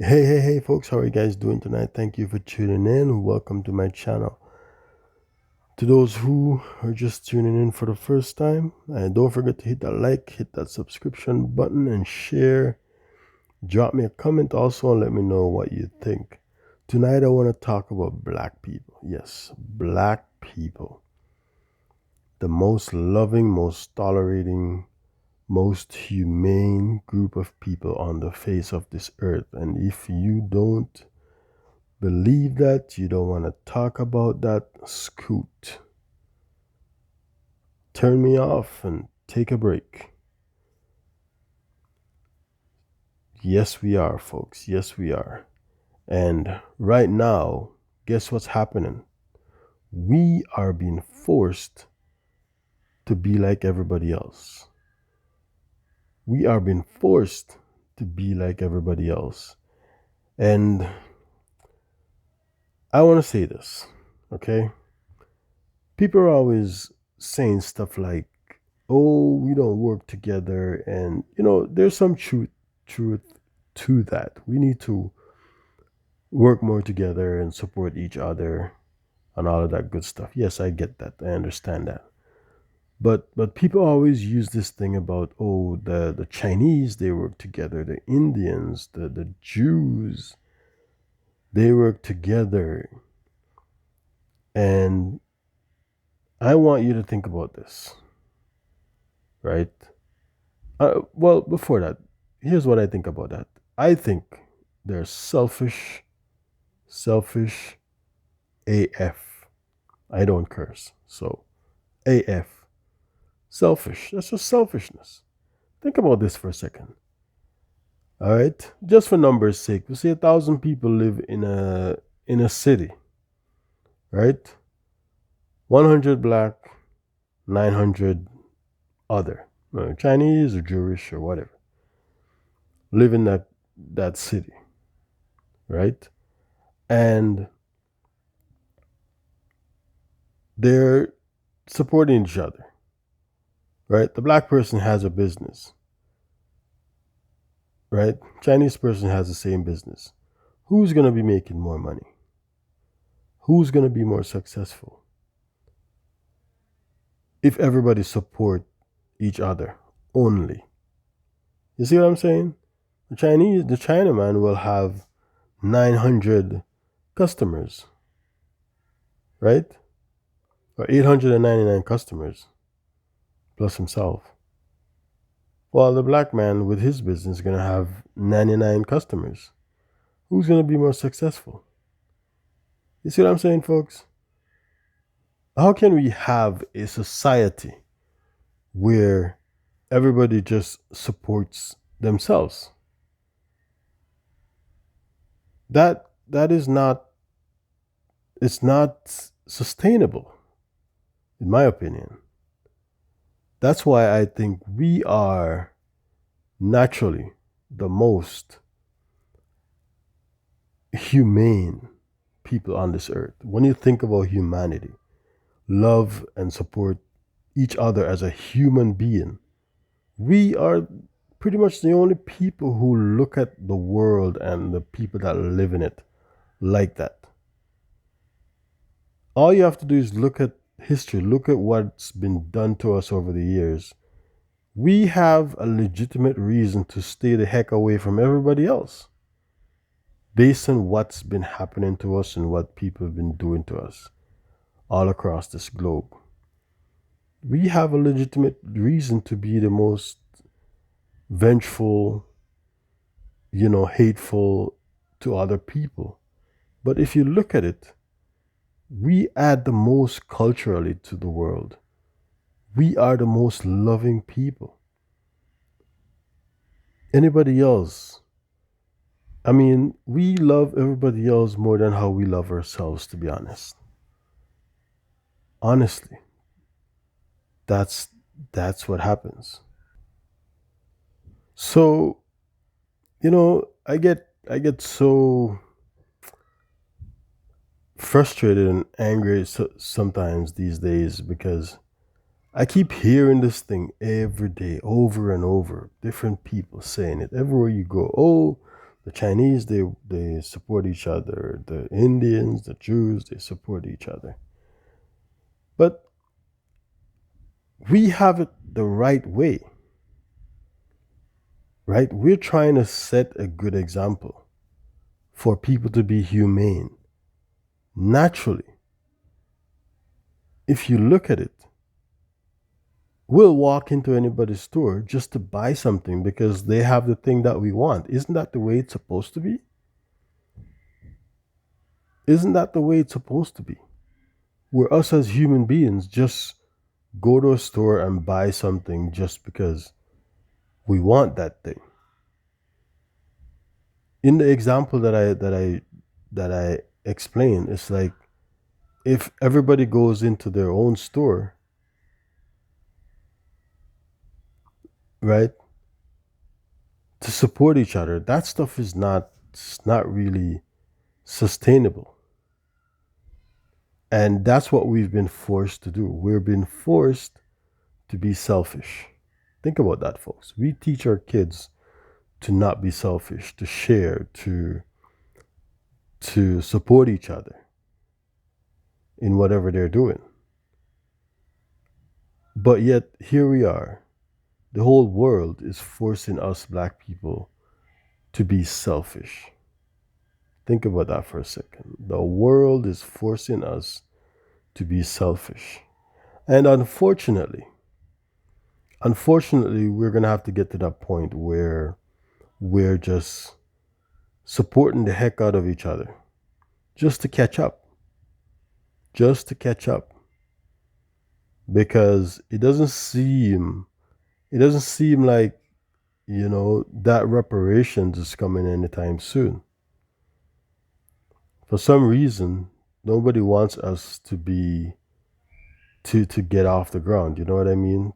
Hey, folks, how are you guys doing tonight? Thank you for tuning in. Welcome to my channel. To those who are just tuning in for the first time, don't forget to hit that like, hit that subscription button, and share. Drop me a comment also and let me know what you think. Tonight, I want to talk about black people. Yes, black people. The most loving, most tolerating, most humane group of people on the face of this earth. And if you don't believe that, you don't want to talk about that, scoot. Turn me off and take a break. Yes, we are, folks. Yes, we are. And right now, guess what's happening? We are being forced to be like everybody else. We are being forced to be like everybody else. And I want to say this, okay? People are always saying stuff like, oh, we don't work together. And, there's some truth to that. We need to work more together and support each other and all of that good stuff. Yes, I get that. I understand that. But people always use this thing about, oh, the Chinese, they work together, the Indians, the Jews, they work together. And I want you to think about this, right? Well, before that, here's what I think about that. I think they're selfish AF. I don't curse. So, AF. Selfish. That's just selfishness. Think about this for a second. All right? Just for numbers' sake, we say 1,000 people live in a city, right? 100 black, 900 other, Chinese or Jewish or whatever, live in that city, right? And they're supporting each other, right? The black person has a business, right? Chinese person has the same business. Who's going to be making more money? Who's going to be more successful? If everybody support each other only. You see what I'm saying? The Chinaman will have 900 customers, right? Or 899 customers plus himself. While the black man with his business is going to have 99 customers. Who's going to be more successful? You see what I'm saying, folks? How can we have a society where everybody just supports themselves? That is not, it's not sustainable, in my opinion. That's why I think we are naturally the most humane people on this earth. When you think about humanity, love and support each other as a human being, we are pretty much the only people who look at the world and the people that live in it like that. All you have to do is look at history, look at what's been done to us over the years. We have a legitimate reason to stay the heck away from everybody else based on what's been happening to us and what people have been doing to us all across this globe. We have a legitimate reason to be the most vengeful, hateful to other people. But if you look at it, we add the most culturally to the world. We are the most loving people. Anybody else? I mean, we love everybody else more than how we love ourselves, to be honest. Honestly, that's that's what happens. So, I get so frustrated and angry sometimes these days because I keep hearing this thing every day, over and over. Different people saying it everywhere you go. Oh, The Chinese, they support each other. The Indians, the Jews, they support each other. But we have it the right way, right? We're trying to set a good example for people to be humane. Naturally, if you look at it, we'll walk into anybody's store just to buy something because they have the thing that we want. Isn't that the way it's supposed to be? Isn't that the way it's supposed to be? Where us as human beings just go to a store and buy something just because we want that thing. In the example that I explained, it's like if everybody goes into their own store, right, to support each other, that stuff is not really sustainable. And that's what we've been forced to do. We're being forced to be selfish. Think about that, folks. We teach our kids to not be selfish, to share, to support each other in whatever they're doing. But yet here we are. The whole world is forcing us black people to be selfish. Think about that for a second. The world is forcing us to be selfish. And unfortunately, we're going to have to get to that point where we're just supporting the heck out of each other just to catch up. Just to catch up. Because it doesn't seem like, that reparations is coming anytime soon. For some reason, nobody wants us to get off the ground, you know what I mean?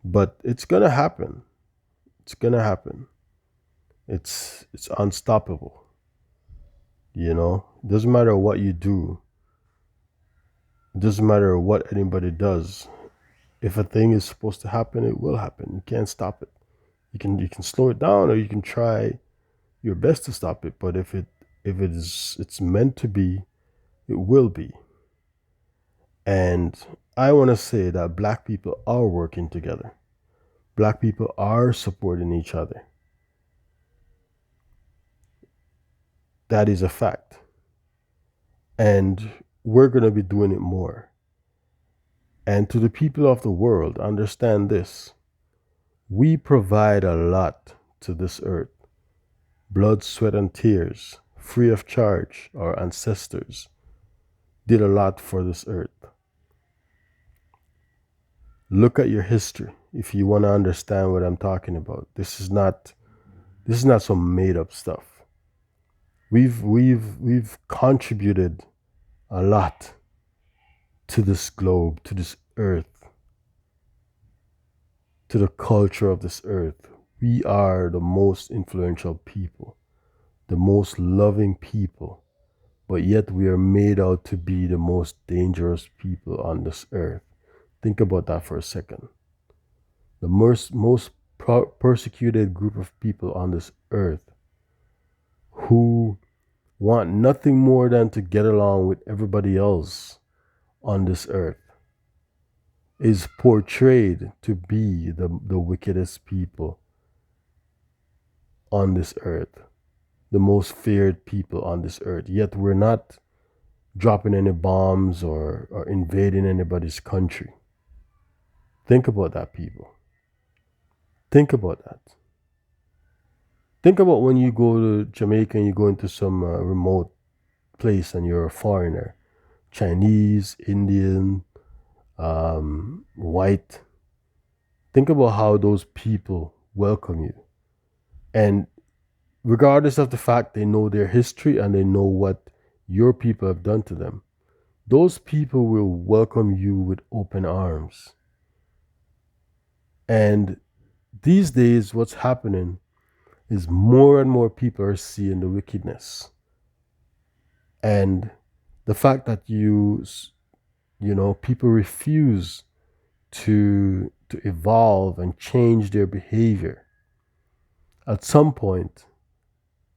But it's gonna happen. It's gonna happen. It's unstoppable. It doesn't matter what you do. It doesn't matter what anybody does. If a thing is supposed to happen, it will happen. You can't stop it. You can slow it down or you can try your best to stop it. But if it's meant to be, it will be. And I want to say that black people are working together. Black people are supporting each other. That is a fact. And we're going to be doing it more. And to the people of the world, understand this. We provide a lot to this earth. Blood, sweat, and tears, free of charge. Our ancestors did a lot for this earth. Look at your history if you want to understand what I'm talking about. This is not some made up stuff. We've contributed a lot to this globe, to this earth, to the culture of this earth. We are the most influential people, the most loving people, but yet we are made out to be the most dangerous people on this earth. Think about that for a second. The most persecuted group of people on this earth who want nothing more than to get along with everybody else on this earth is portrayed to be the wickedest people on this earth, the most feared people on this earth. Yet we're not dropping any bombs or invading anybody's country. Think about that, people. Think about that. Think about when you go to Jamaica and you go into some remote place and you're a foreigner, Chinese, Indian, white. Think about how those people welcome you. And regardless of the fact they know their history and they know what your people have done to them, those people will welcome you with open arms. And these days, what's happening is more and more people are seeing the wickedness. And the fact that people refuse to evolve and change their behavior At some point,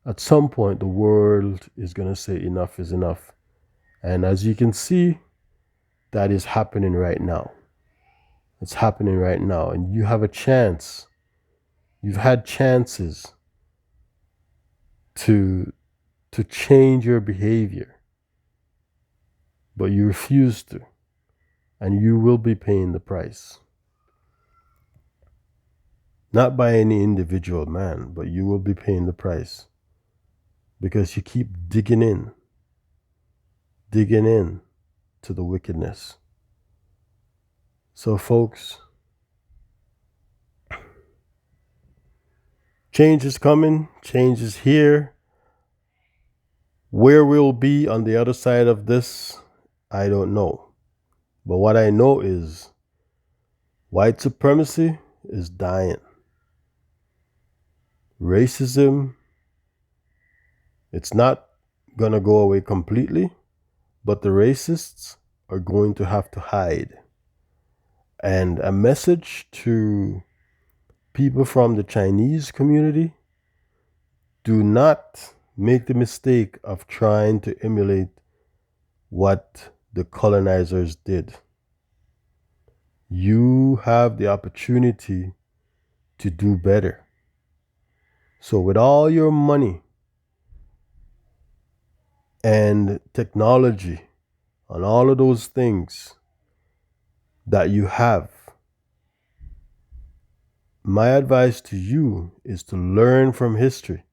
the world is going to say enough is enough. And as you can see, that is happening right now. It's happening right now. And you have a chance. You've had chances to change your behavior, but you refuse to. And you will be paying the price. Not by any individual man, but you will be paying the price. Because you keep digging in to the wickedness. So, folks, change is coming, change is here. Where we'll be on the other side of this, I don't know. But what I know is white supremacy is dying. Racism, it's not going to go away completely, but the racists are going to have to hide. And a message to people from the Chinese community: do not make the mistake of trying to emulate what the colonizers did. You have the opportunity to do better. So, with all your money and technology and all of those things that you have, my advice to you is to learn from history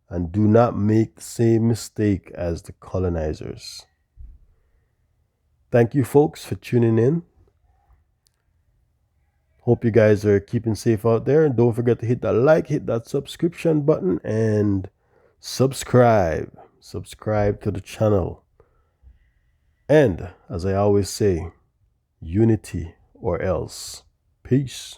and do not make the same mistake as the colonizers. Thank you, folks, for tuning in. Hope you guys are keeping safe out there. And don't forget to hit that like, hit that subscription button, and subscribe. Subscribe to the channel. And as I always say, unity or else. Peace.